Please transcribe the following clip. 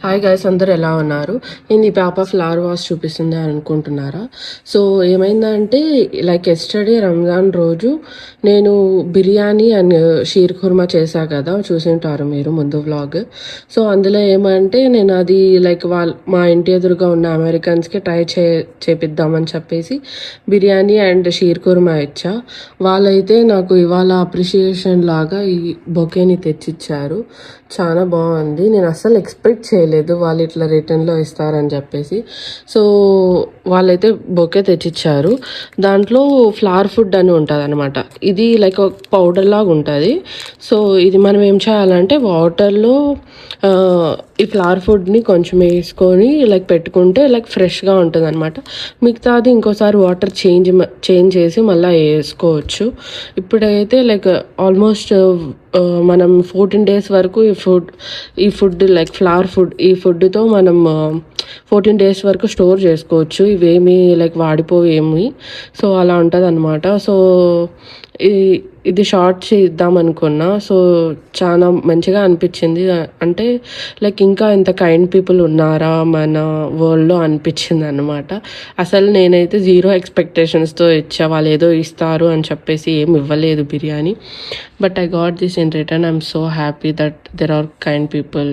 Hi guys, అందరు ఎలా ఉన్నారు? నేను ఈ పాప ఫ్లవర్ వాష్ చూపిస్తుంది అని అనుకుంటున్నారా? సో ఏమైందంటే, లైక్ ఎస్టర్డే రంజాన్ రోజు నేను బిర్యానీ అండ్ షీర్ కుర్మా చేశా కదా, చూసింటారు మీరు ముందు వ్లాగ్. సో అందులో ఏమంటే నేను అది లైక్ మా ఇంటి ఎదురుగా ఉన్న అమెరికన్స్కి ట్రై చేపిద్దామని చెప్పేసి బిర్యానీ అండ్ షీర్ కుర్మా ఇచ్చా. వాళ్ళైతే నాకు ఇవాళ అప్రిషియేషన్ లాగా ఈ బొకేని తెచ్చిచ్చారు. చాలా బాగుంది. నేను అస్సలు ఎక్స్పెక్ట్ చేయలేదు వాళ్ళు ఇట్లా రిటర్న్లో ఇస్తారని చెప్పేసి. సో వాళ్ళైతే బొకే తెచ్చిచ్చారు. దాంట్లో ఫ్లవర్ ఫుడ్ అని ఉంటుంది అనమాట. ఇది లైక్ ఒక పౌడర్ లాగా ఉంటుంది. సో ఇది మనం ఏం చేయాలంటే వాటర్లో ఈ ఫ్లవర్ ఫుడ్ని కొంచెం వేసుకొని లైక్ పెట్టుకుంటే లైక్ ఫ్రెష్గా ఉంటుంది అనమాట. మిగతాది ఇంకోసారి వాటర్ చేంజ్ చేసి మళ్ళీ వేసుకోవచ్చు. ఇప్పుడైతే లైక్ ఆల్మోస్ట్ మనం 14 days వరకు ఈ ఫుడ్ లైక్ ఫ్లవర్ ఫుడ్ ఈ ఫుడ్తో మనం 14 days వరకు స్టోర్ చేసుకోవచ్చు. ఇవేమి లైక్ వాడిపోవేమి. సో అలా ఉంటుంది అనమాట. సో ఇది షార్ట్ చేద్దాం అనుకున్నా. సో చాలా మంచిగా అనిపించింది. అంటే లైక్ ఇంకా ఇంత కైండ్ పీపుల్ ఉన్నారా మన వరల్డ్లో అనిపించింది అనమాట. అసలు నేనైతే 0 ఎక్స్పెక్టేషన్స్తో ఇచ్చా. వాళ్ళు ఏదో ఇస్తారు అని చెప్పేసి ఏమి ఇవ్వలేదు biryani. But I got this in return. I'm so happy that there are kind people.